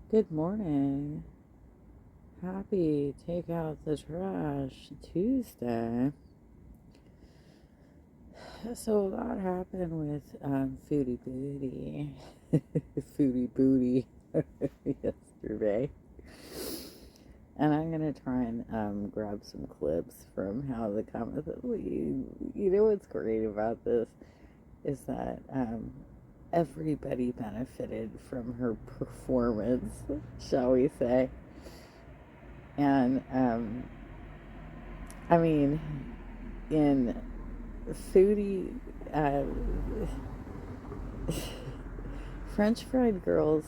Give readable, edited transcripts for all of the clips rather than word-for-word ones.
Good morning. Happy Take Out the Trash Tuesday. So, a lot happened with Foodie Booty. Foodie Booty yesterday. And I'm going to try and grab some clips from how the comments. You know what's great about this is that everybody benefited from her performance, shall we say. And I mean, in foodie uh, French Fried Girls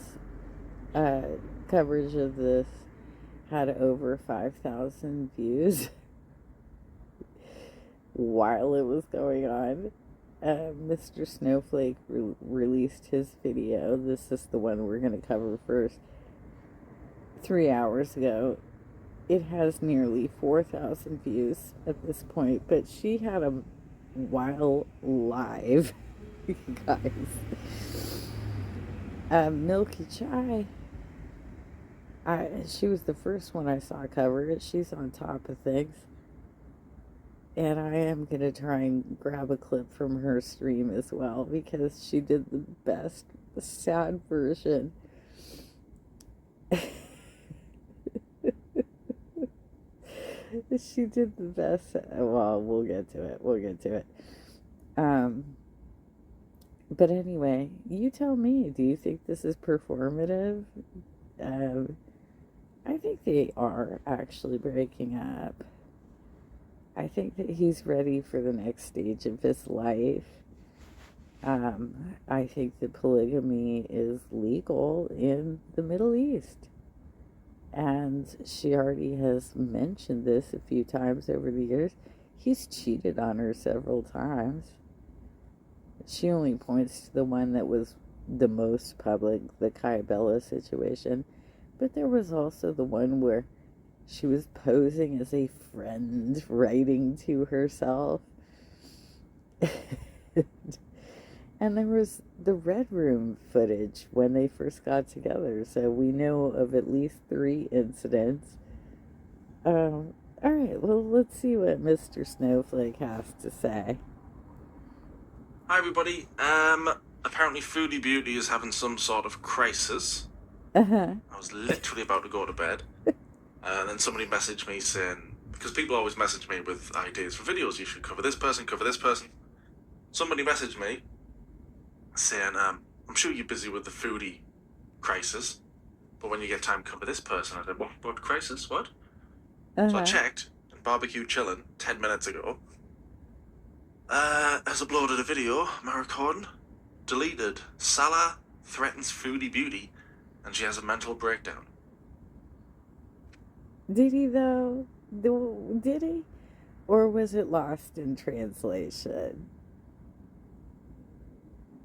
uh, coverage of this had over 5,000 views while it was going on. Mr. Snowflake released his video. This is the one we're going to cover first. 3 hours ago. It has nearly 4,000 views at this point, but she had a while live, guys. Milky Chai, she was the first one I saw cover it. She's on top of things. And I am going to try and grab a clip from her stream as well because she did the best, the sad version. She did the best. Well, we'll get to it. We'll get to it. But anyway, you tell me. Do you think this is performative? Um, I think they are actually breaking up. I think that he's ready for the next stage of his life. I think that polygamy is legal in the Middle East. And she already has mentioned this a few times over the years. He's cheated on her several times. She only points to the one that was the most public, the Kybella situation. But there was also the one where she was posing as a friend, writing to herself. And there was the Red Room footage when they first got together. So we know of at least 3 incidents. All right, well, let's see what Mr. Snowflake has to say. Hi, everybody. Apparently Foodie Beauty is having some sort of crisis. Uh-huh. I was literally about to go to bed. And then somebody messaged me saying, because people always message me with ideas for videos, you should cover this person, cover this person. Somebody messaged me saying, I'm sure you're busy with the foodie crisis, but when you get time, cover this person. I said, what crisis? What? So I checked, and Barbecue Chillin', 10 minutes ago, has uploaded a video, my recording, deleted. Salah threatens Foodie Beauty, and she has a mental breakdown. Did he, though? Did he? Or was it lost in translation?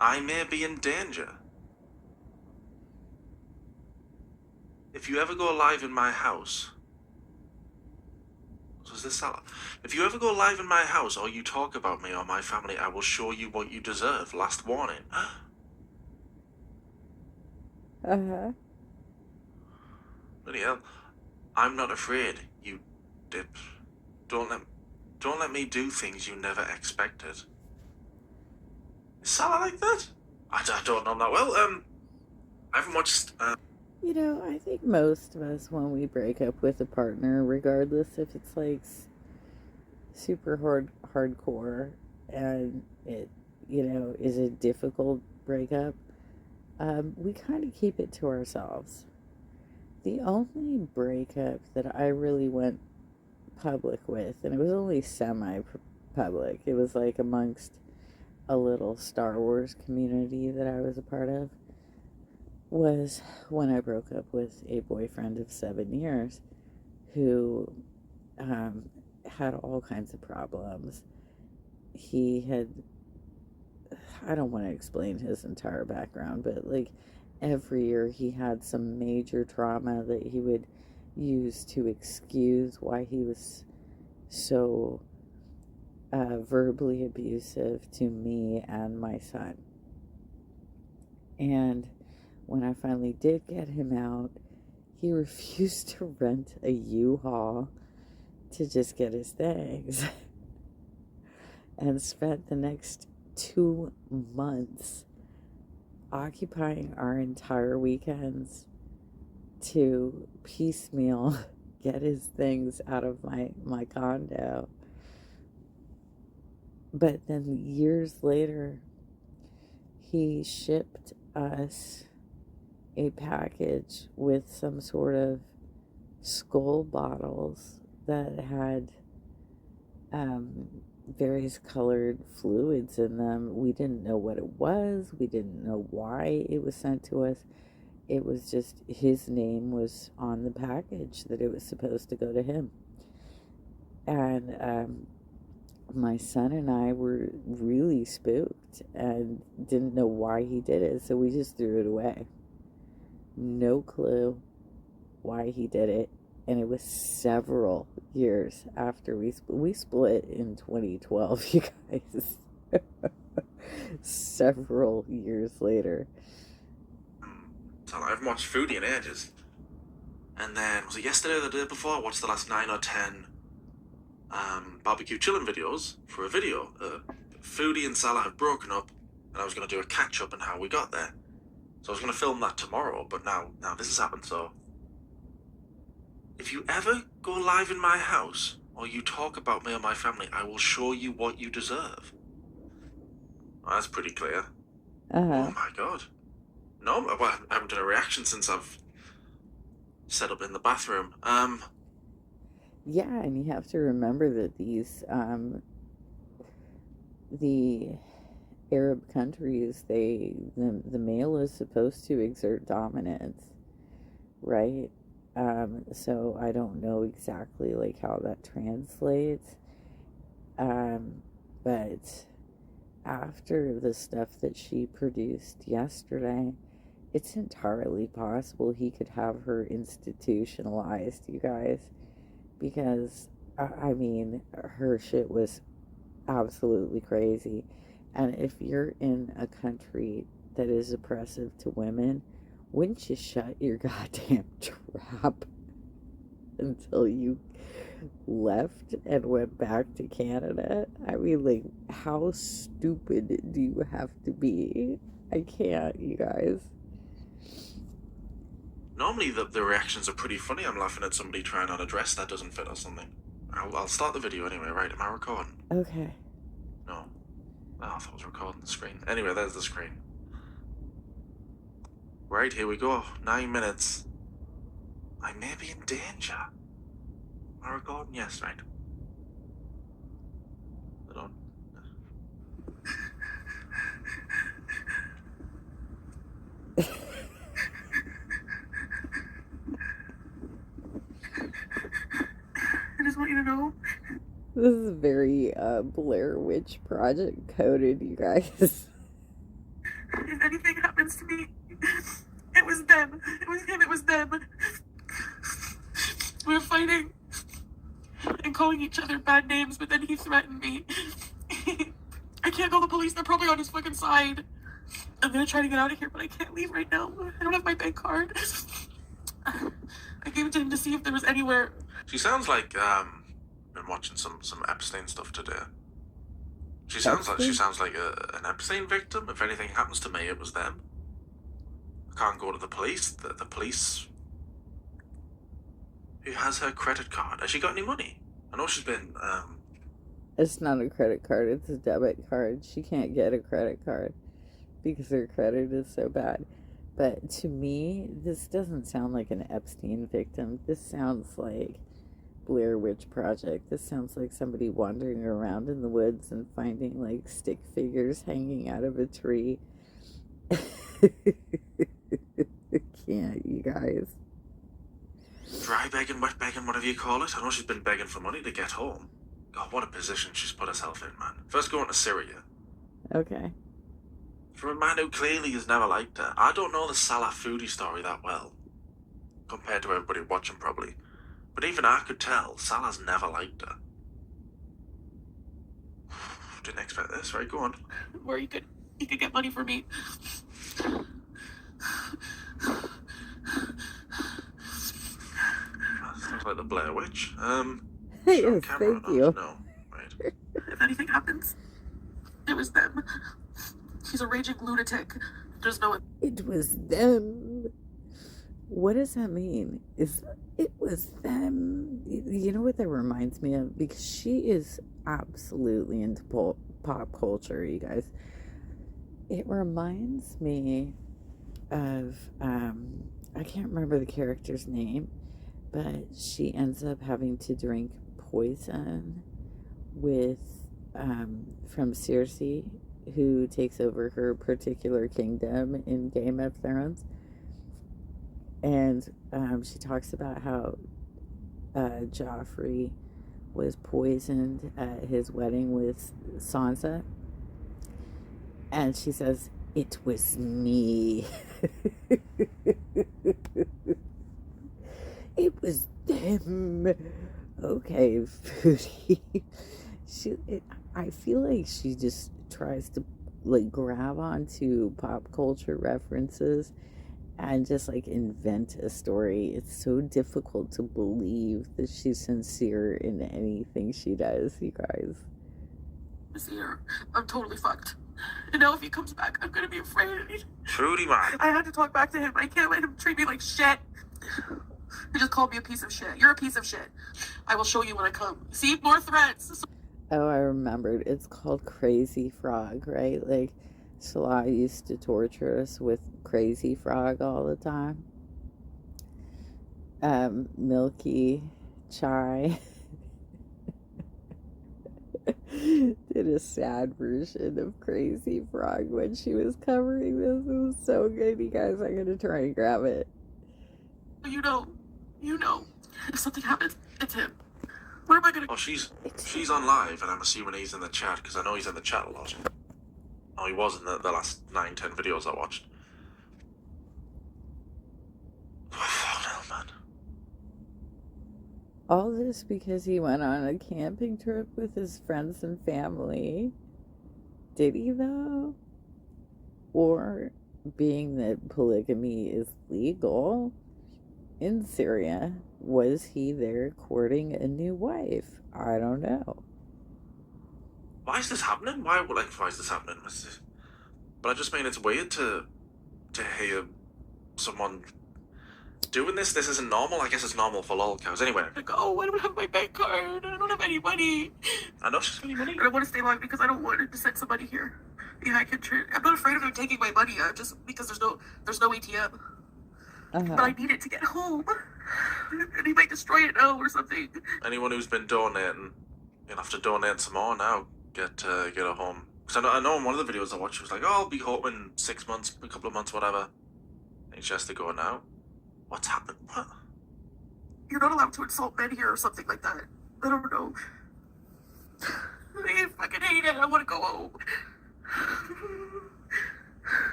I may be in danger. If you ever go live in my house... Was this Salah? If you ever go live in my house or you talk about me or my family, I will show you what you deserve. Last warning. Uh-huh. Bloody hell. I'm not afraid, you dip. Don't let me do things you never expected. Is Salah like that? I don't know that well. I haven't watched... You know, I think most of us, when we break up with a partner, regardless if it's like super hardcore and it, is a difficult breakup, we kind of keep it to ourselves. The only breakup that I really went public with, and it was only semi-public, it was like amongst a little Star Wars community that I was a part of, was when I broke up with a boyfriend of 7 years who had all kinds of problems. He had, I don't want to explain his entire background, but like every year he had some major trauma that he would use to excuse why he was so verbally abusive to me and my son. And when I finally did get him out, he refused to rent a U-Haul to just get his things and spent the next 2 months occupying our entire weekends to piecemeal get his things out of my condo. But then years later, he shipped us a package with some sort of skull bottles that had various colored fluids in them. We didn't know what it was. We didn't know why it was sent to us. It was just his name was on the package that it was supposed to go to him. And my son and I were really spooked and didn't know why he did it, so we just threw it away. No clue why he did it. And it was several years after we split in 2012, you guys. Several years later. So I haven't watched Foodie in ages. And then, was it yesterday or the day before? I watched the last 9 or 10 barbecue chilling videos for a video. Foodie and Salah have broken up, and I was going to do a catch-up on how we got there. So I was going to film that tomorrow, but now this has happened, so... If you ever go live in my house, or you talk about me or my family, I will show you what you deserve. Well, that's pretty clear. Oh my god. No, well, I haven't done a reaction since I've set up in the bathroom. Yeah, and you have to remember that these, the Arab countries, the male is supposed to exert dominance, right? So I don't know exactly like how that translates. But after the stuff that she produced yesterday, it's entirely possible he could have her institutionalized, you guys, because I mean, her shit was absolutely crazy. And if you're in a country that is oppressive to women, wouldn't you shut your goddamn trap until you left and went back to Canada? I mean, like, how stupid do you have to be? I can't, you guys. Normally the reactions are pretty funny. I'm laughing at somebody trying on a dress that doesn't fit or something. I'll start the video anyway, right? Am I recording? Okay. No. Oh, I thought I was recording the screen. Anyway, there's the screen. Right, here we go. 9 minutes. I may be in danger. Am I recording? Yes, right. Hold on. I just want you to know. This is very Blair Witch Project coded, you guys. If anything happens to me, it was them. It was him, it was them. We were fighting and calling each other bad names, but then he threatened me. I can't call the police, they're probably on his fucking side. I'm gonna try to get out of here, but I can't leave right now. I don't have my bank card. I gave it to him to see if there was anywhere. She sounds like been watching some Epstein stuff today. She sounds like an Epstein victim. If anything happens to me, it was them. I can't go to the police. The police. Who has her credit card? Has she got any money? I know she's been. It's not a credit card, it's a debit card. She can't get a credit card because her credit is so bad. But to me, this doesn't sound like an Epstein victim. This sounds like Blair Witch Project. This sounds like somebody wandering around in the woods and finding like stick figures hanging out of a tree. Can't, you guys. Dry begging, wet begging, whatever you call it. I know she's been begging for money to get home. God, what a position she's put herself in, man. First going to Syria. Okay. From a man who clearly has never liked her. I don't know the Salah Foodie story that well, compared to everybody watching probably. But even I could tell Salah's never liked her. Didn't expect this. Right, go on. Where you could get money for me. like the Blair Witch. Yes, Camera thank or not? you. No. Right. If anything happens, it was them. She's a raging lunatic. There's no... It was them. What does that mean? It was them? You know what that reminds me of? Because she is absolutely into pop culture, you guys. It reminds me of, I can't remember the character's name, but she ends up having to drink poison with, from Circe, who takes over her particular kingdom in Game of Thrones. And she talks about how Joffrey was poisoned at his wedding with Sansa. And she says, "It was me." It was them. Okay, Foodie. I feel like she just tries to like grab onto pop culture references and just like invent a story. It's so difficult to believe that she's sincere in anything she does, you guys. I'm totally fucked. And now if he comes back, I'm gonna be afraid. Trudy, man. I had to talk back to him. I can't let him treat me like shit. He just called me a piece of shit. You're a piece of shit. I will show you when I come. See? More threats. Oh, I remembered. It's called Crazy Frog, right? Like, Salah used to torture us with Crazy Frog all the time. Milky Chai did a sad version of Crazy Frog when she was covering this. It was so good, you guys. I'm gonna try and grab it. You know. If something happens, it's him. Where am I gonna... Oh, she's on live, and I'm assuming he's in the chat, because I know he's in the chat a lot. Oh, he was in the last 9-10 videos I watched. Oh, no, man. All this because he went on a camping trip with his friends and family. Did he, though? Or, being that polygamy is legal in Syria, was he there courting a new wife? I don't know. Why is this happening? Why is this happening? But I just mean it's weird to hear someone doing this. This isn't normal. I guess it's normal for lolcows. Anyway. I don't have my bank card. I don't have any money. I know she's got any money. And I want to stay alive because I don't want to send somebody here. Yeah, I'm not afraid of them taking my money. Just because there's no ATM. But I need it to get home. And he might destroy it now or something. Anyone who's been donating, you'll have to donate some more now. Get her home. Because I know in one of the videos I watched, she was like, "Oh, I'll be home in 6 months, a couple of months, whatever." And she has to go now. What's happened? What? You're not allowed to insult men here or something like that. I don't know. I fucking hate it. I want to go home.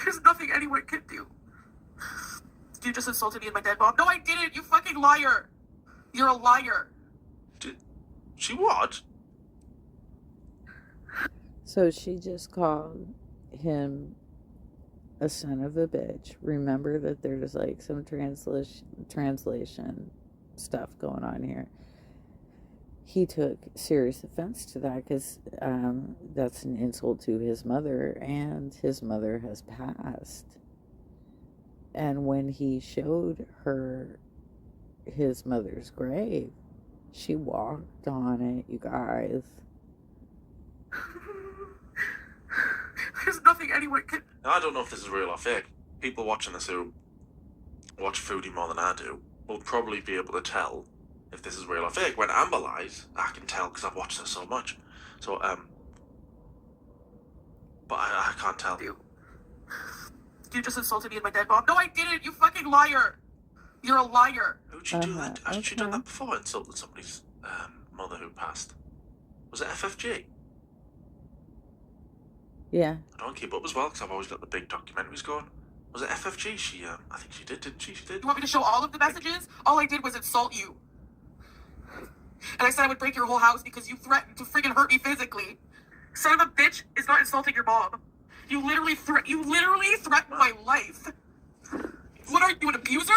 There's nothing anyone can do. You just insulted me and my dead mom. No, I didn't. You fucking liar. You're a liar. Did she what? So she just called him a son of a bitch. Remember that there's like some translation stuff going on here. He took serious offense to that because that's an insult to his mother, and his mother has passed. And when he showed her his mother's grave, she walked on it, you guys. There's nothing anyone can... Now, I don't know if this is real or fake. People watching this who watch Foodie more than I do will probably be able to tell if this is real or fake. When Amber lies, I can tell because I've watched her so much. So, but I can't tell. You just insulted me and my dead mom. No, I didn't. You fucking liar. You're a liar. Who'd she do that? Has she done that before? Insulted somebody's mother who passed. Was it FFG? Yeah. I don't keep up as well because I've always got the big documentaries going. Was it FFG? I think she did, didn't she? She did. You want me to show all of the messages? All I did was insult you. And I said I would break your whole house because you threatened to freaking hurt me physically. Son of a bitch is not insulting your mom. You literally threatened my life. What are you, an abuser?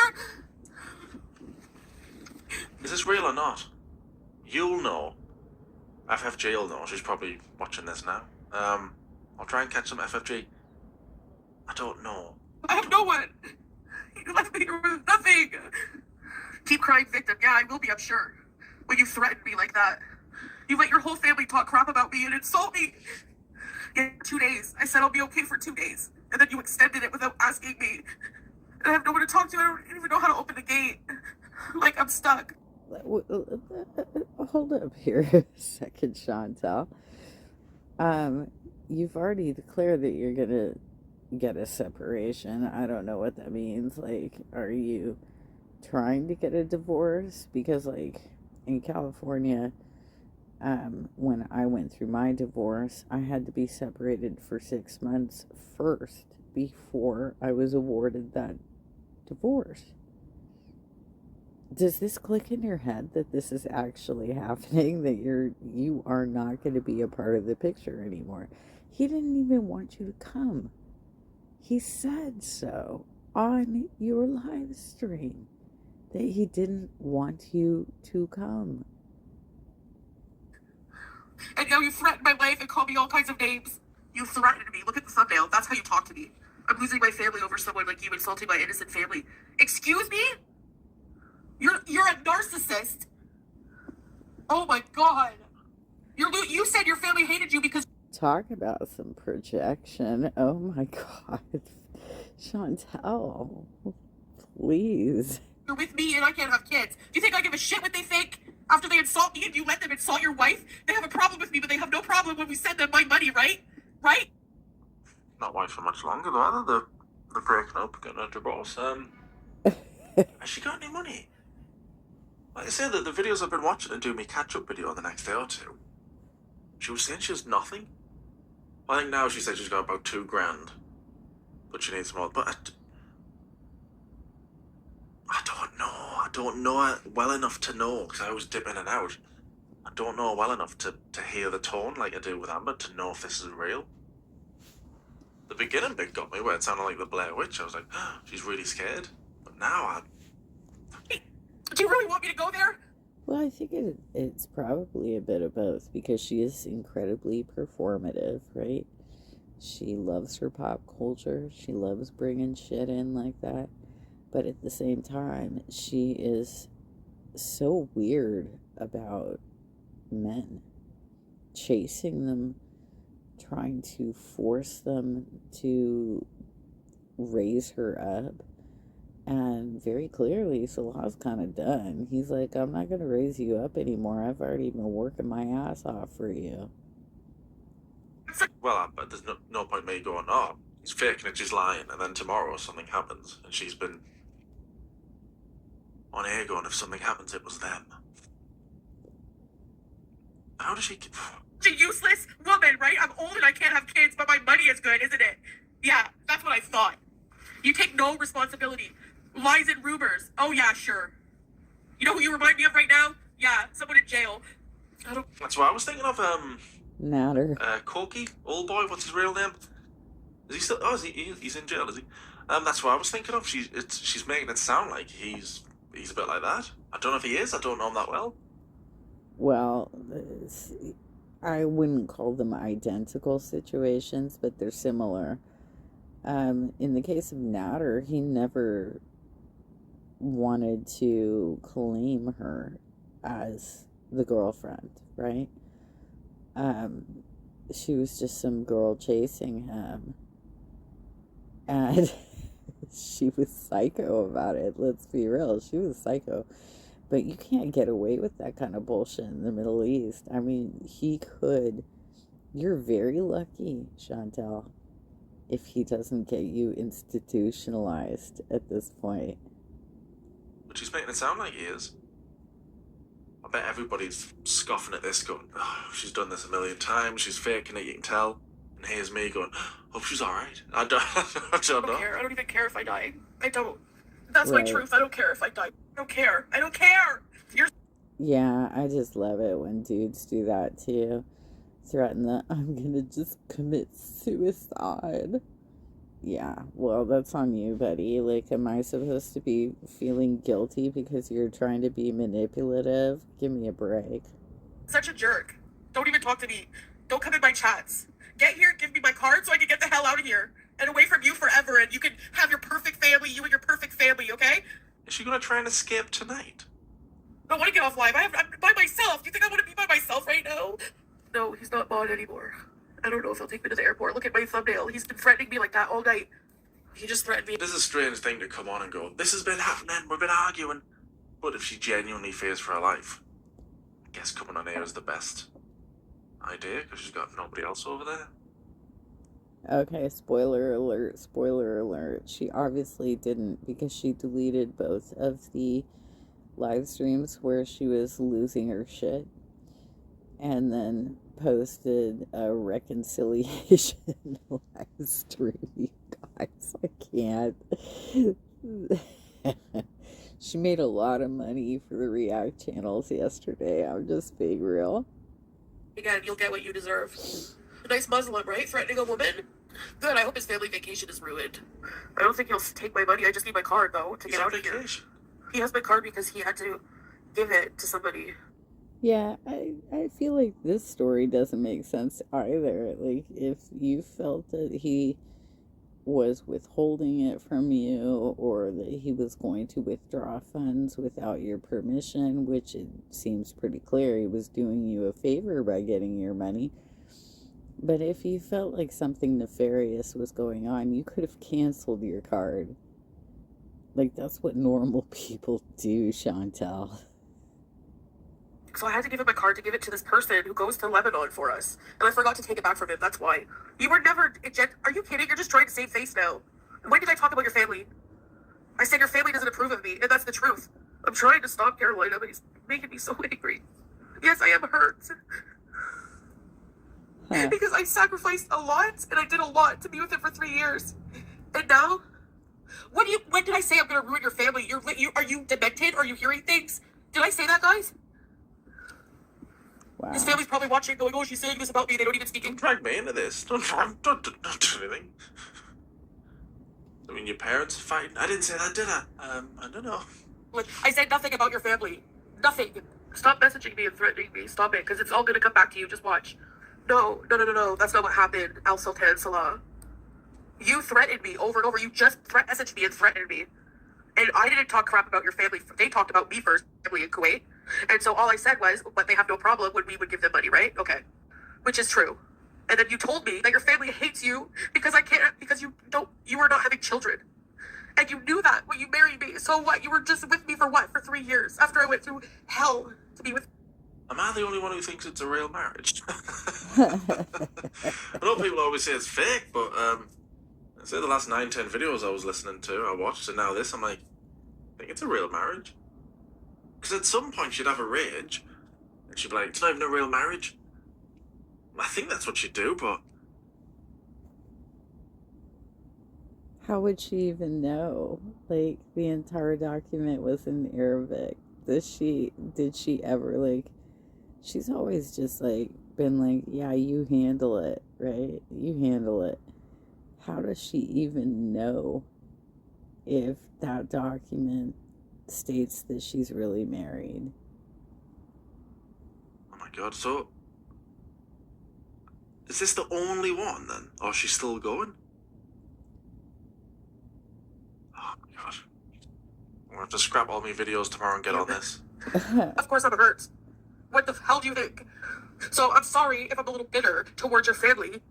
Is real or not, you'll know. FFG will know. She's probably watching this now. I'll try and catch some FFG. I don't know. I have no one. You left me here with nothing. Keep crying victim. Yeah, I will be, I'm sure. When you threatened me like that. You let your whole family talk crap about me and insult me. Yeah, 2 days. I said I'll be okay for 2 days. And then you extended it without asking me. And I have no one to talk to. I don't even know how to open the gate. Like, I'm stuck. Hold up here a second, Chantel. You've already declared that you're gonna get a separation. I don't know what that means. Like, are you trying to get a divorce? Because, like, in California, when I went through my divorce, I had to be separated for 6 months first before I was awarded that divorce. Does this click in your head that this is actually happening, that you are not going to be a part of the picture anymore? He didn't even want you to come. He said so on your live stream, that he didn't want you to come. And now you threaten my life and call me all kinds of names. You threatened me. Look at the thumbnail. That's how you talk to me. I'm losing my family over someone like you insulting my innocent family. Excuse me? You're a narcissist. Oh my god. You said your family hated you because... Talk about some projection. Oh my god. Chantel, please. You're with me and I can't have kids. Do you think I give a shit what they think? After they insult me and you let them insult your wife? They have a problem with me, but they have no problem when we send them my money, right? Right? Not why for much longer though, either. They're breaking up, getting a divorce. Has she got any money? Like I say, the videos I've been watching and doing me catch-up video the next day or two, she was saying she has nothing. I think now she said she's got about $2,000, but she needs more. But I don't know. I don't know it well enough to know, because I always dip in and out. I don't know well enough to hear the tone like I do with Amber to know if this is real. The beginning bit got me where it sounded like the Blair Witch. I was like, oh, she's really scared. But now Do you really want me to go there? Well, I think it's probably a bit of both, because she is incredibly performative, right? She loves her pop culture. She loves bringing shit in like that. But at the same time, she is so weird about men, chasing them, trying to force them to raise her up. And very clearly, Salah's kind of done. He's like, I'm not going to raise you up anymore. I've already been working my ass off for you. well, but there's no point me going, oh, he's faking it, she's lying, and then tomorrow something happens, and she's been on air going, if something happens, it was them. How does she... She's a useless woman, right? I'm old and I can't have kids, but my money is good, isn't it? Yeah, that's what I thought. You take no responsibility. Lies and rumors. Oh yeah, sure. You know who you remind me of right now? Yeah, someone in jail. That's what I was thinking of, Natter. Corky, old boy, what's his real name? Is he still... Oh, he's in jail, is he? That's what I was thinking of. She's making it sound like he's a bit like that. I don't know if he is. I don't know him that well. Well, I wouldn't call them identical situations, but they're similar. In the case of Natter, he never wanted to claim her as the girlfriend, right? She was just some girl chasing him, and she was psycho about it. Let's be real, she was psycho. But you can't get away with that kind of bullshit in the Middle East. I mean, he could. You're very lucky, Chantel, if he doesn't get you institutionalized at this point. But she's making it sound like he is. I bet everybody's scoffing at this, going, oh, she's done this a million times, she's faking it, you can tell. And here's me going, hope she's alright. I don't know. Care. I don't even care if I die. I don't. That's Right. my truth. I don't care if I die. I don't care. I don't care. Yeah, I just love it when dudes do that to you. Threaten that I'm gonna just commit suicide. Yeah, well, that's on you, buddy. Like, am I supposed to be feeling guilty because you're trying to be manipulative? Give me a break. Such a jerk. Don't even talk to me. Don't come in my chats. Get here, give me my card so I can get the hell out of here and away from you forever, and you can have your perfect family, you and your perfect family, okay? Is she gonna try and escape tonight? I want to get off live. I'm by myself. Do you think I want to be by myself right now? No, he's not Bond anymore. I don't know if he'll take me to the airport. Look at my thumbnail. He's been threatening me like that all night. He just threatened me. This is a strange thing to come on and go, this has been happening, we've been arguing. But if she genuinely fears for her life, I guess coming on air is the best idea, because she's got nobody else over there. Okay, spoiler alert, spoiler alert. She obviously didn't, because she deleted both of the live streams where she was losing her shit and then posted a reconciliation live stream. You guys, I can't. She made a lot of money for the React channels yesterday. I'm just being real. Again, you'll get what you deserve. A nice Muslim, right? Threatening a woman? Good, I hope his family vacation is ruined. I don't think he'll take my money. I just need my card, though, to get out of here. He has my card because he had to give it to somebody. Yeah, I feel like this story doesn't make sense either. Like, if you felt that he was withholding it from you or that he was going to withdraw funds without your permission, which it seems pretty clear he was doing you a favor by getting your money. But if you felt like something nefarious was going on, you could have canceled your card. Like, that's what normal people do, Chantel. So I had to give him my card to give it to this person who goes to Lebanon for us. And I forgot to take it back from him, that's why. You were never... Are you kidding? You're just trying to save face now. When did I talk about your family? I said your family doesn't approve of me, and that's the truth. I'm trying to stop Carolina, but he's making me so angry. Yes, I am hurt. Huh. Because I sacrificed a lot, and I did a lot to be with him for 3 years. And now... When did I say I'm going to ruin your family? Are you demented? Are you hearing things? Did I say that, guys? Wow. His family's probably watching, going, "Oh, she's saying this about me. They don't even speak English." Don't drag me into this. Don't do anything. I mean, your parents are fighting. I didn't say that, did I? I don't know. Like, I said nothing about your family. Nothing. Stop messaging me and threatening me. Stop it, because it's all going to come back to you. Just watch. No. That's not what happened, Al Sultan Salah. You threatened me over and over. You just messaged me and threatened me. And I didn't talk crap about your family. They talked about me first, family in Kuwait. And so all I said was, but they have no problem when we would give them money, right? Okay. Which is true. And then you told me that your family hates you because you were not having children. And you knew that when you married me. So what? You were just with me for what? For 3 years after I went through hell to be with. Am I the only one who thinks it's a real marriage? I know people always say it's fake, but I say the last 9-10 videos I was listening to, I watched, and now this, I'm like, I think it's a real marriage. Because at some point she'd have a rage, and she'd be like, it's not even a real marriage. I think that's what she'd do, but... How would she even know? Like, the entire document was in Arabic. Did she ever, like... She's always just, like, been like, yeah, you handle it, right? You handle it. How does she even know if that document states that she's really married? Oh my god, so... Is this the only one, then? Or is she still going? Oh my god. I'm gonna have to scrap all my videos tomorrow and get on this. Of course I'm hurt. What the hell do you think? So I'm sorry if I'm a little bitter towards your family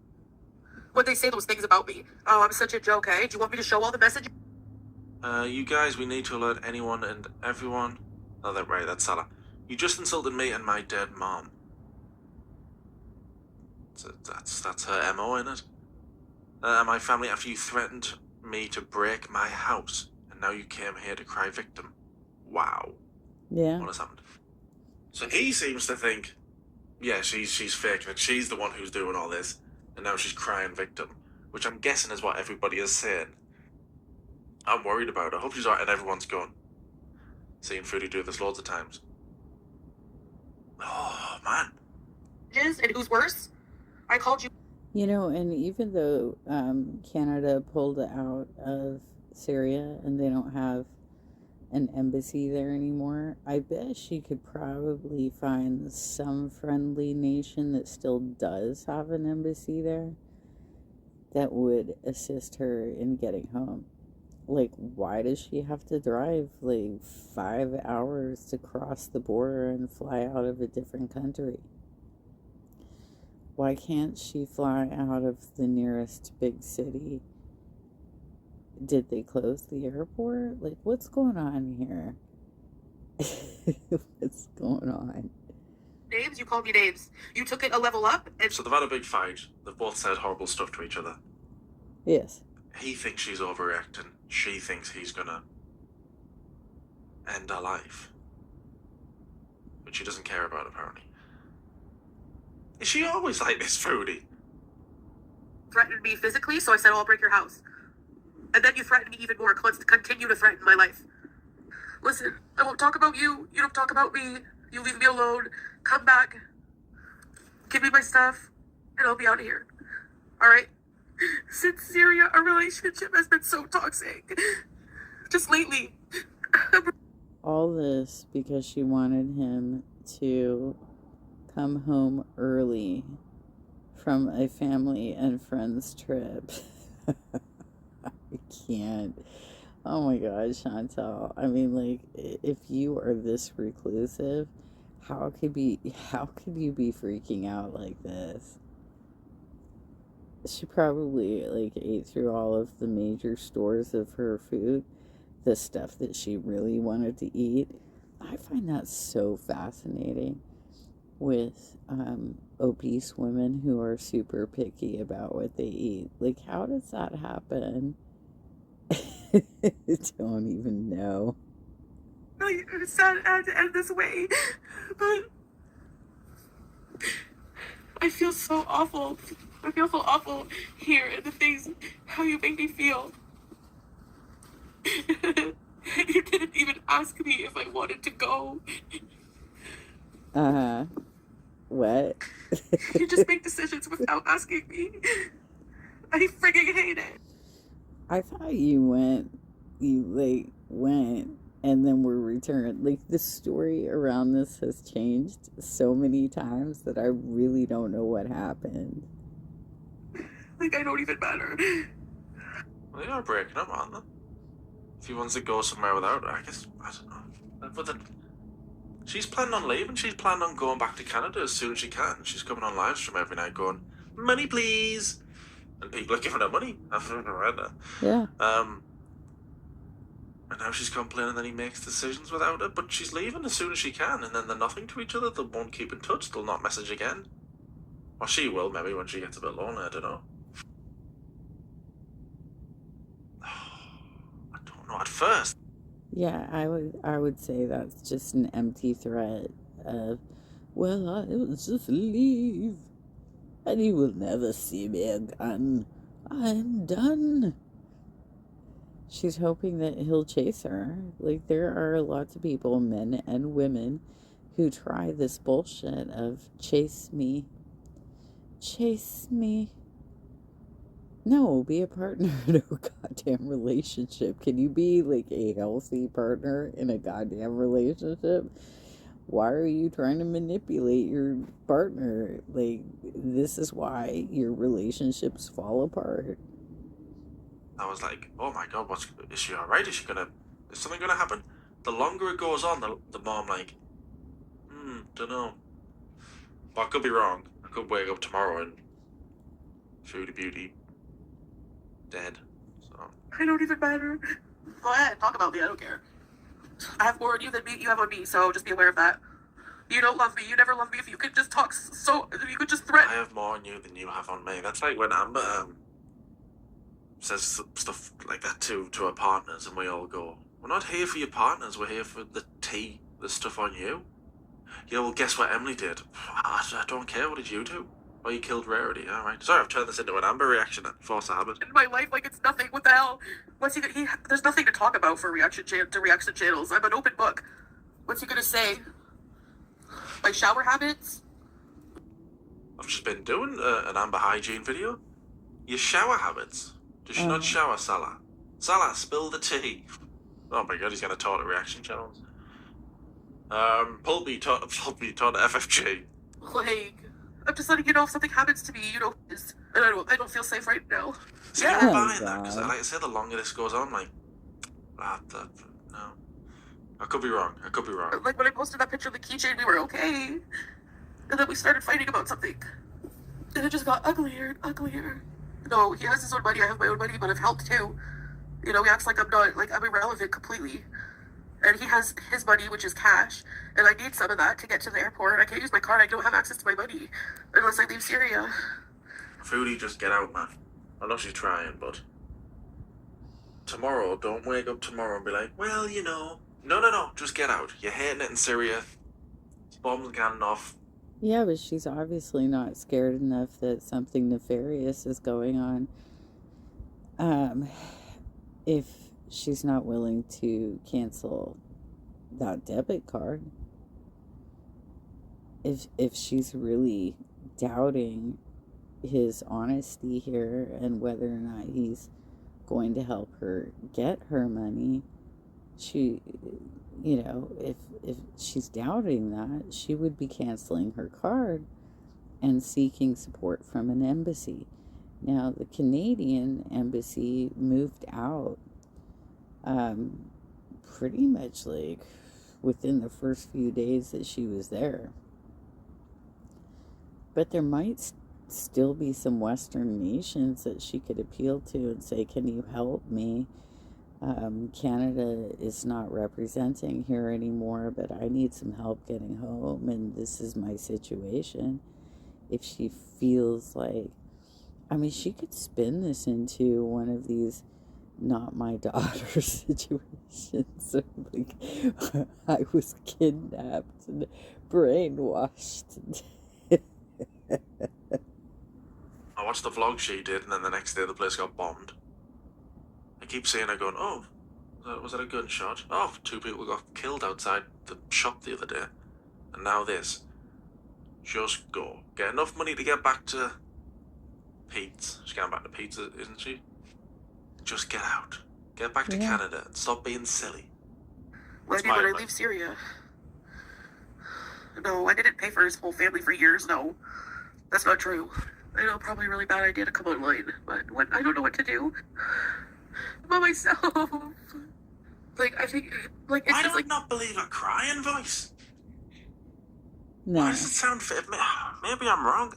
when they say those things about me. Oh, I'm such a joke, eh? Do you want me to show all the messages? You guys, we need to alert anyone and everyone... Oh, that's Salah. You just insulted me and my dead mom. So that's her MO, in it. My family, after you threatened me to break my house, and now you came here to cry victim. Wow. Yeah. What has happened? So he seems to think, yeah, she's faking it. She's the one who's doing all this, and now she's crying victim, which I'm guessing is what everybody is saying. I'm worried about her. I hope she's alright and everyone's gone. Seen Foodie do this loads of times. Oh, man. And who's worse? I called you. And even though Canada pulled out of Syria and they don't have an embassy there anymore, I bet she could probably find some friendly nation that still does have an embassy there that would assist her in getting home. Like, why does she have to drive like 5 hours to cross the border and fly out of a different country? Why can't she fly out of the nearest big city? Did they close the airport? Like, what's going on here? What's going on? Names? You called me names. You took it a level up, and So they've had a big fight. They've both said horrible stuff to each other. Yes. He thinks she's overreacting. She thinks he's gonna end her life. But she doesn't care about, apparently. Is she always like this, Fruity? threatened me physically, so I said, oh, I'll break your house. And then you threatened me even more, continue to threaten my life. Listen, I won't talk about you. You don't talk about me. You leave me alone. Come back. Give me my stuff, and I'll be out of here. All right? Since Syria, our relationship has been so toxic. Just lately. All this because she wanted him to come home early from a family and friends trip. I can't. Oh my God, Chantal. I mean, like, if you are this reclusive, how could you be freaking out like this? She probably like ate through all of the major stores of her food, the stuff that she really wanted to eat. I find that so fascinating with obese women who are super picky about what they eat. Like, how does that happen? I don't even know. Really sad I had to end this way, but I feel so awful. I feel so awful here, and the things, how you make me feel. You didn't even ask me if I wanted to go. What? You just make decisions without asking me. I freaking hate it. I thought you went and then were returned. Like, the story around this has changed so many times that I really don't know what happened. Like, I don't even matter. Well, they are breaking up, aren't they? If he wants to go somewhere without her, I guess, I don't know. But then, she's planning on leaving. She's planning on going back to Canada as soon as she can. She's coming on live stream every night going, money please! And people are giving her money. I've never read that. Yeah. And now she's complaining that he makes decisions without her, but she's leaving as soon as she can, and then they're nothing to each other. They won't keep in touch. They'll not message again. Or she will, maybe, when she gets a bit lonely. I don't know. I don't know. At first, Yeah, I would say that's just an empty threat of, well, I will just leave and you will never see me again. I'm done. She's hoping that he'll chase her. Like, there are lots of people, men and women, who try this bullshit of chase me. Chase me. No, be a partner in a goddamn relationship. Can you be like a healthy partner in a goddamn relationship? Why are you trying to manipulate your partner? Like, this is why your relationships fall apart. I was like, oh my God, is she alright? Is something gonna happen? The longer it goes on, the more I'm like, don't know. But I could be wrong. I could wake up tomorrow and Foodie Beauty dead. So I don't even matter. Go ahead, talk about me. I don't care. I have more on you than you have on me, so just be aware of that. You don't love me. You never love me. If you could just talk if you could just threaten. I have more on you than you have on me. That's like when Amber says stuff like that to her partners, and we all go, we're not here for your partners, we're here for the stuff on you. Yeah, well, guess what Emily did? I don't care, what did you do? Oh, you killed Rarity, alright. Sorry, I've turned this into an Amber reaction at Force Habit. In my life, like, it's nothing. What the hell? There's nothing to talk about for reaction channels. I'm an open book. What's he gonna say? My shower habits? I've just been doing an Amber hygiene video. Your shower habits. Does she not shower, Salah? Salah, spill the tea. Oh my god, he's going to talk to reaction channels. Pulpy taught FFG. Like, I'm just letting you know if something happens to me, you know, and I don't feel safe right now. See, Yeah. I'm buying that, because like I say, the longer this goes on, like, no. I could be wrong. Like, when I posted that picture of the keychain, we were okay. And then we started fighting about something. And it just got uglier and uglier. No, he has his own money, I have my own money, but I've helped too. You know, he acts like I'm irrelevant completely. And he has his money, which is cash, and I need some of that to get to the airport. I can't use my card, I don't have access to my money unless I leave Syria. Foodie, just get out, man. I know she's trying, but tomorrow, don't wake up tomorrow and be like, well, you know. No, just get out. You're hating it in Syria. Bombs going off. Yeah, but she's obviously not scared enough that something nefarious is going on. If she's not willing to cancel that debit card, if she's really doubting his honesty here and whether or not he's going to help her get her money, she, you know, if she's doubting that, she would be canceling her card and seeking support from an embassy. Now, the Canadian embassy moved out pretty much like within the first few days that she was there. But there might still be some Western nations that she could appeal to and say, can you help me? Canada is not representing here anymore, but I need some help getting home, and this is my situation. If she feels like, I mean, she could spin this into one of these not my daughter situations. Like, I was kidnapped and brainwashed. I watched the vlog she did, and then the next day the place got bombed. I keep seeing her going, oh, was that a gunshot? Oh, 2 people got killed outside the shop the other day. And now this. Just go. Get enough money to get back to Pete's. She's going back to Pete's, isn't she? Just get out. Get back to Canada and stop being silly. When I leave Syria. No, I didn't pay for his whole family for years, no. That's not true. I know, probably a really bad idea to come online, but I don't know what to do. By myself. Like, I think, like, it's I just don't not believe a crying voice. No. Why does it sound fit? Maybe I'm wrong.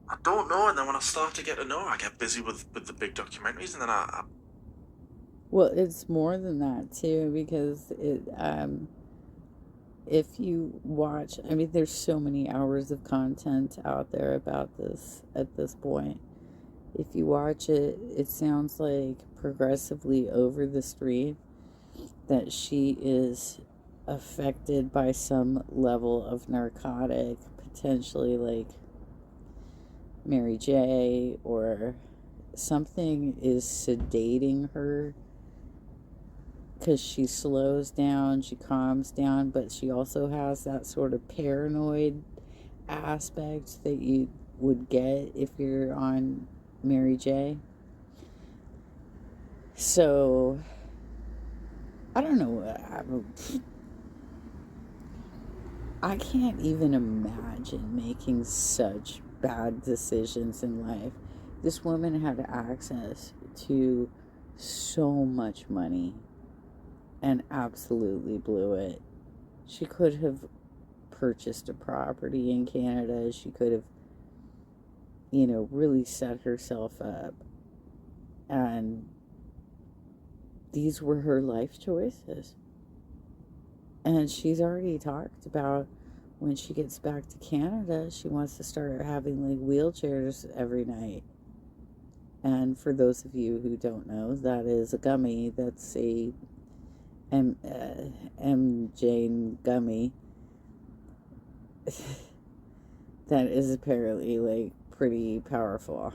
I don't know, and then when I start to get to know, I get busy with the big documentaries, and then I Well, it's more than that too, because if you watch, I mean, there's so many hours of content out there about this at this point. If you watch it, it sounds like progressively over the street that she is affected by some level of narcotic, potentially like Mary J, or something is sedating her because she slows down, she calms down, but she also has that sort of paranoid aspect that you would get if you're on Mary J. So, I don't know. I can't even imagine making such bad decisions in life. This woman had access to so much money and absolutely blew it. She could have purchased a property in Canada. She could have, really set herself up. And these were her life choices. And she's already talked about when she gets back to Canada, she wants to start having like wheelchairs every night. And for those of you who don't know, that is a gummy. That's a M. Jane gummy. That is apparently like pretty powerful.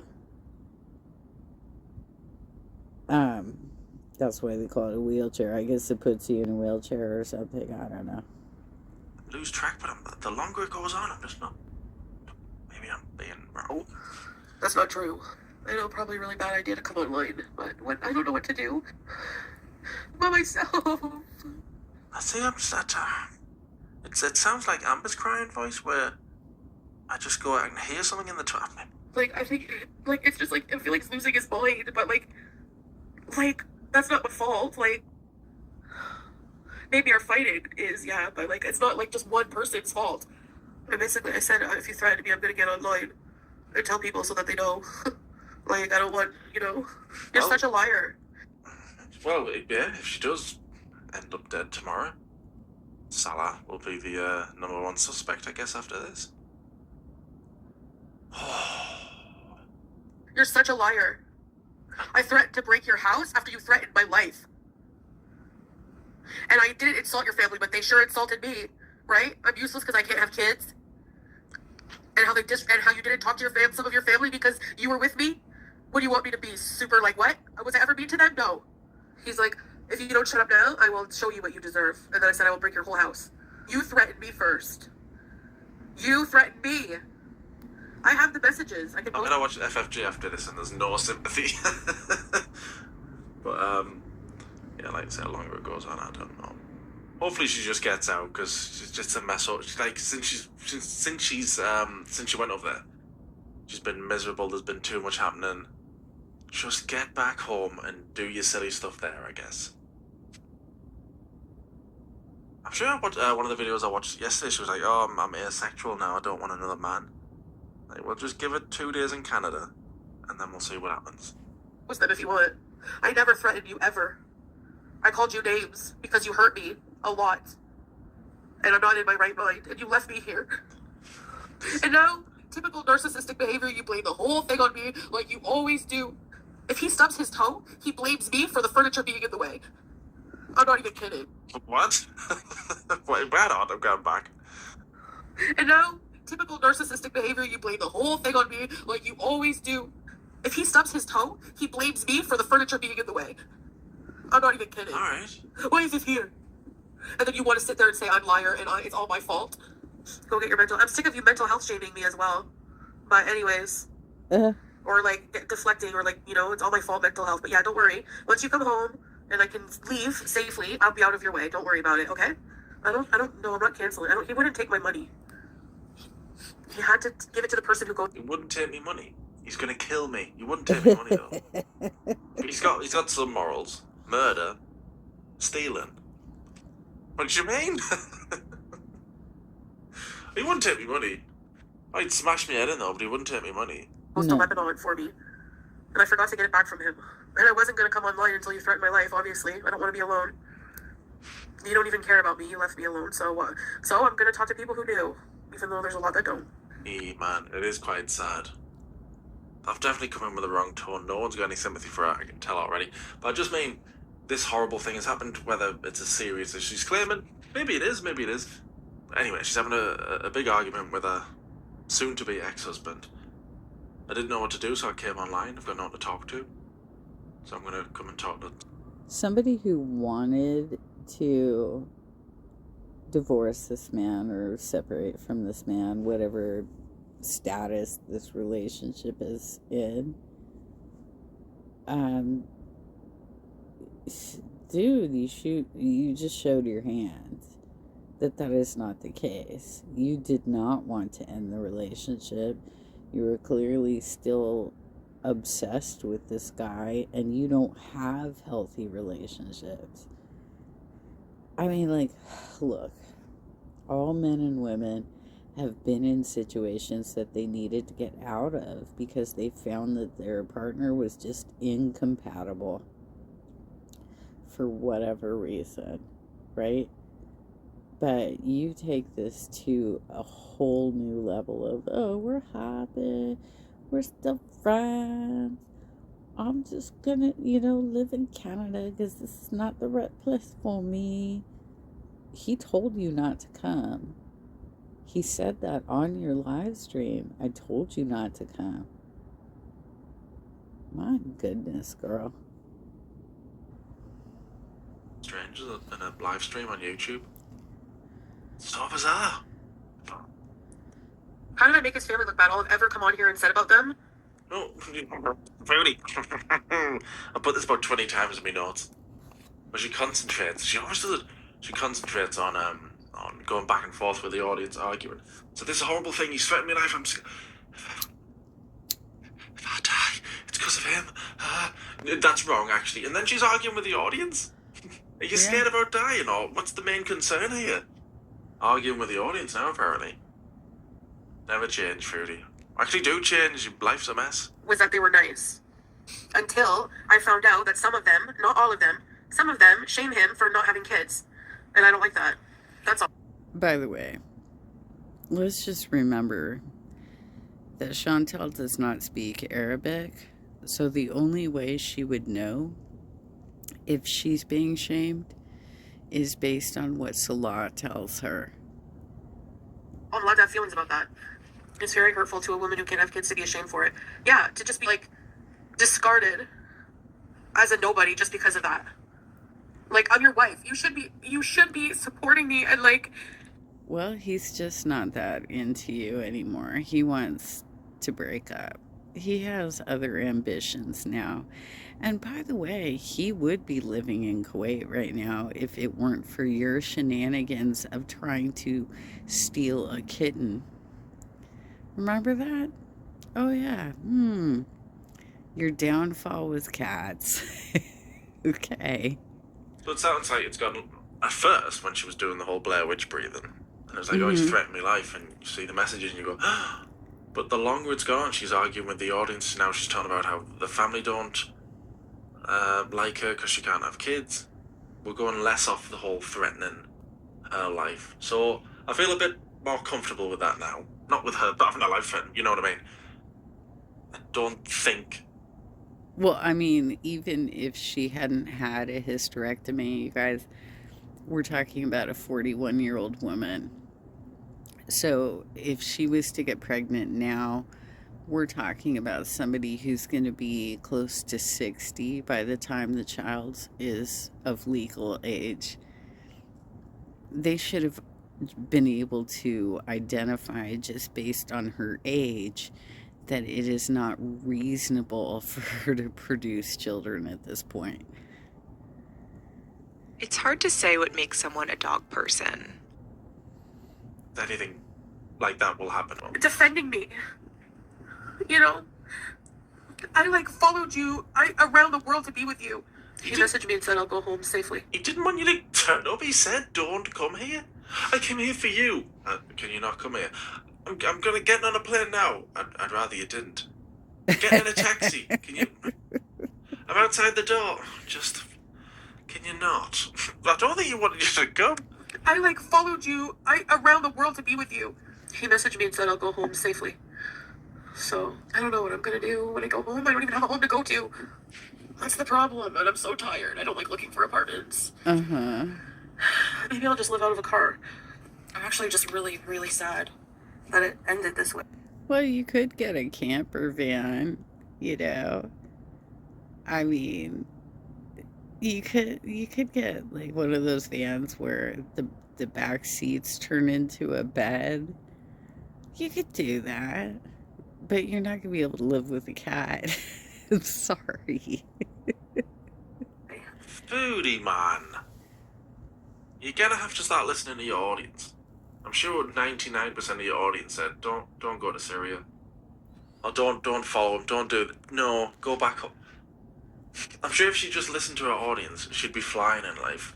That's why they call it a wheelchair. I guess it puts you in a wheelchair or something. I don't know. lose track, but the longer it goes on, I'm just not. I'm being wrong. That's not true. I know, probably a really bad idea to come online, but I don't know what to do. By myself. I see, I'm just at it sounds like Amber's crying voice where I just go out and hear something in the traffic. Like, I think, like, it's just, like, I feel like he's losing his mind, but, like, that's not my fault, like, maybe our fighting is, yeah, but, like, it's not, like, just one person's fault. And basically, I said, if you threaten me, I'm gonna get online and tell people so that they know. Like, I don't want, you're such a liar. Well, yeah, if she does end up dead tomorrow, Salah will be the number one suspect, I guess, after this. You're such a liar. I threatened to break your house after you threatened my life. And I didn't insult your family, but they sure insulted me, right? I'm useless because I can't have kids. And how you didn't talk to some of your family because you were with me. What do you want me to be? Super like what? Was I ever mean to them? No. He's like, if you don't shut up now, I will show you what you deserve. And then I said I will break your whole house. You threatened me first. You threatened me. I have the messages. I'm gonna watch FFG after this, and there's no sympathy. But yeah, like I said, the longer it goes on, I don't know. Hopefully, she just gets out because she's just a mess up. She's like since she went over there, she's been miserable. There's been too much happening. Just get back home and do your silly stuff there, I guess. I'm sure one of the videos I watched yesterday, she was like, "Oh, I'm asexual now. I don't want another man." Like, well, just give it 2 days in Canada, and then we'll see what happens. Post them if you want. I never threatened you ever. I called you names because you hurt me a lot, and I'm not in my right mind, and you left me here. And now, typical narcissistic behavior, you blame the whole thing on me like you always do. If he stubs his toe, he blames me for the furniture being in the way. I'm not even kidding. What? Wait, bad on, I'm going back. And now, typical narcissistic behavior, you blame the whole thing on me like you always do. If he stubs his toe, he blames me for the furniture being in the way. I'm not even kidding. Alright. Why is it here? And then you want to sit there and say I'm a liar and it's all my fault? Go get your I'm sick of you mental health shaming me as well. But anyways. Or like deflecting or like, it's all my fault mental health. But yeah, don't worry. Once you come home and I can leave safely, I'll be out of your way. Don't worry about it, okay? I don't know, I'm not canceling. He wouldn't take my money. He had to give it to the person who goes. He wouldn't take me money. He's gonna kill me. You wouldn't take me money though. He's got some morals. Murder. Stealing. What do you mean? He wouldn't take me money. I'd smash me head in though, but he wouldn't take me money. Post a weapon on it for me. And I forgot to get it back from him. And I wasn't gonna come online until you threatened my life, obviously. I don't want to be alone. You don't even care about me. You left me alone. So I'm gonna talk to people who do. Even though there's a lot that don't. Man, it is quite sad. I've definitely come in with the wrong tone. No one's got any sympathy for her, I can tell already. But I just mean, this horrible thing has happened, whether it's as serious as she's claiming. Maybe it is, maybe it is. Anyway, she's having a big argument with her soon-to-be ex-husband. I didn't know what to do, so I came online. I've got no one to talk to. So I'm going to come and talk to somebody who wanted to divorce this man or separate from this man, whatever status this relationship is in. Dude, you just showed your hand that is not the case. You did not want to end the relationship. You were clearly still obsessed with this guy, and you don't have healthy relationships. I mean, like, look, all men and women have been in situations that they needed to get out of because they found that their partner was just incompatible for whatever reason, right? But you take this to a whole new level of, oh, we're happy, we're still friends, I'm just gonna, live in Canada because this is not the right place for me. He told you not to come. He said that on your live stream. I told you not to come. My goodness, girl. strangers in a live stream on YouTube. So bizarre. How did I make his family look bad? All I've ever come on here and said about them? No, really. I put this about 20 times in my notes. But she concentrates. She always does it. She concentrates on going back and forth with the audience, arguing. So this is a horrible thing. He's threatened my life. If I die, it's because of him. That's wrong, actually. And then she's arguing with the audience. Are you scared about dying, or what's the main concern here? Arguing with the audience now, apparently. Never change, Fruity. Actually, do change. Life's a mess. Was that they were nice. Until I found out that some of them, not all of them, some of them shame him for not having kids. And I don't like that. That's all. By the way, let's just remember that Chantal does not speak Arabic, so the only way she would know if she's being shamed is based on what Salah tells her. I'm allowed to have feelings about that. It's very hurtful to a woman who can't have kids to be ashamed for it. Yeah, to just be, like, discarded as a nobody just because of that. Like, I'm your wife. You should be supporting me and, like... Well, he's just not that into you anymore. He wants to break up. He has other ambitions now. And by the way, he would be living in Kuwait right now if it weren't for your shenanigans of trying to steal a kitten. Remember that? Oh, yeah. Your downfall was cats. Okay. So it sounds like it's gotten... At first, when she was doing the whole Blair Witch breathing, and it was like, oh, he's threatened my life, and you see the messages, and you go, ah. But the longer it's gone, she's arguing with the audience. Now she's talking about how the family don't like her because she can't have kids. We're going less off the whole threatening her life. So I feel a bit more comfortable with that now. Not with her, but having her life threatened, you know what I mean? I don't think... Well, I mean, even if she hadn't had a hysterectomy, you guys, we're talking about a 41-year-old woman. So if she was to get pregnant now, we're talking about somebody who's going to be close to 60 by the time the child is of legal age. They should have been able to identify, just based on her age, that it is not reasonable for her to produce children at this point. It's hard to say what makes someone a dog person. Anything like that will happen. Defending me. You know? I, like, followed you around the world to be with you. He messaged me and said I'll go home safely. He didn't want you to turn up. He said, don't come here. I came here for you. Can you not come here? I'm going to get on a plane now. I'd rather you didn't. Get in a taxi. Can you... I'm outside the door. Just... Can you not? I don't think he wanted you to come. I, like, followed you around the world to be with you. He messaged me and said I'll go home safely. So, I don't know what I'm gonna do when I go home. I don't even have a home to go to. That's the problem, and I'm so tired. I don't like looking for apartments. Uh-huh. Maybe I'll just live out of a car. I'm actually just really, really sad that it ended this way. Well, you could get a camper van, you know. I mean, you could get like one of those vans where the back seats turn into a bed. You could do that, but you're not gonna be able to live with a cat. I'm sorry. Foodie man, you're gonna have to start listening to your audience. I'm sure 99% of your audience said, don't go to Syria. Or don't follow him, don't do it. No, go back up. I'm sure if she just listened to her audience, she'd be flying in life.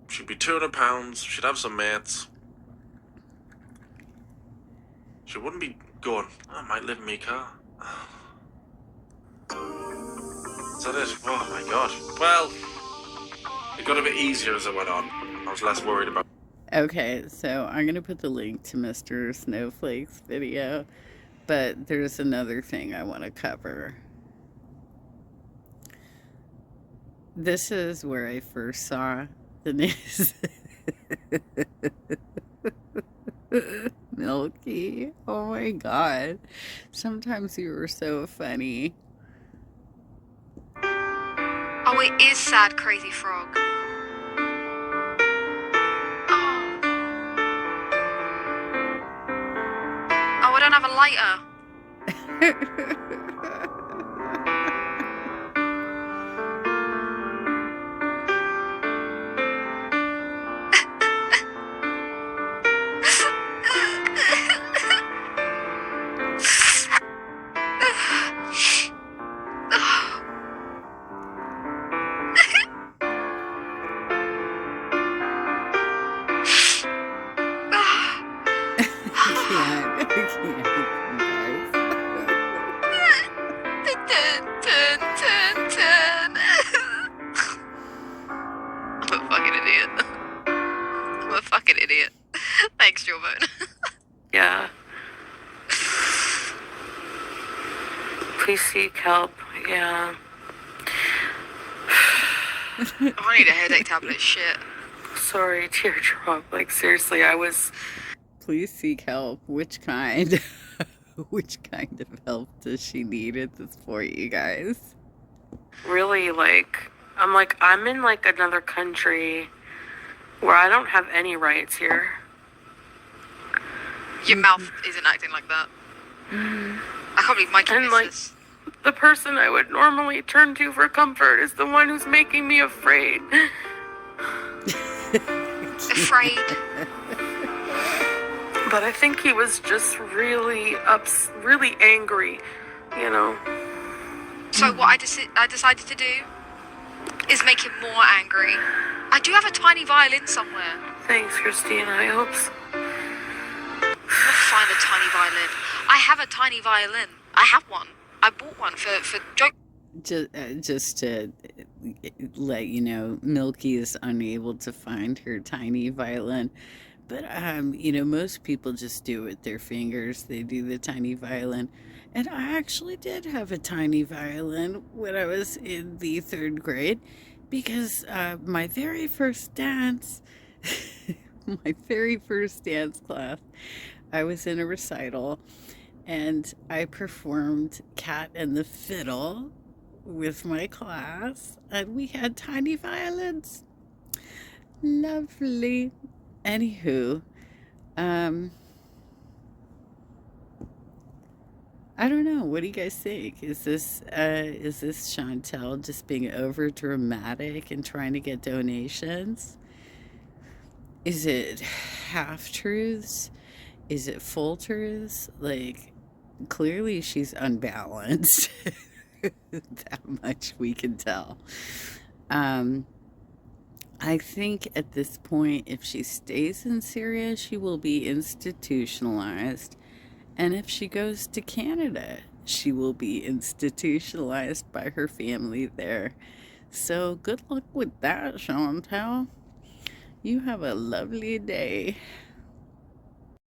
She'd be 200 pounds, she'd have some mates. She wouldn't be going, I might live in my car. Is that it? Oh my god. Well, it got a bit easier as I went on. I was less worried about. Okay, so I'm going to put the link to Mr. Snowflake's video, but there's another thing I want to cover. This is where I first saw the news. Milky. Oh my god. Sometimes you were so funny. Oh, it is sad, Crazy Frog. Oh. have a lighter? I can't, I'm a fucking idiot. I'm a fucking idiot. Thanks, Jawbone. Yeah. Please seek help. Yeah. I need a headache tablet. Shit. Sorry, teardrop. Like, seriously, I was. Please seek help. Which kind? Which kind of help does she need at this point, you guys? Really, I'm in like another country where I don't have any rights here. Your mouth isn't acting like that. I can't believe Mikey And missed like, this. the person I would normally turn to for comfort is the one who's making me afraid. Afraid. But I think he was just really really angry, you know. So what I decided to do is make him more angry. I do have a tiny violin somewhere. Thanks, Christina. I hope so. I'll find a tiny violin. I have a tiny violin. I have one. I bought one for joke. Just to let you know, Milky is unable to find her tiny violin. But, most people just do it with their fingers. They do the tiny violin. And I actually did have a tiny violin when I was in the 3rd grade because my very first dance, my very first dance class, I was in a recital and I performed Cat and the Fiddle with my class and we had tiny violins. Lovely. Anywho, I don't know. What do you guys think? Is this Chantel just being over dramatic and trying to get donations? Is it half truths? Is it full truths? Like, clearly she's unbalanced. That much we can tell. I think at this point, if she stays in Syria, she will be institutionalized. And if she goes to Canada, she will be institutionalized by her family there. So good luck with that, Chantal. You have a lovely day.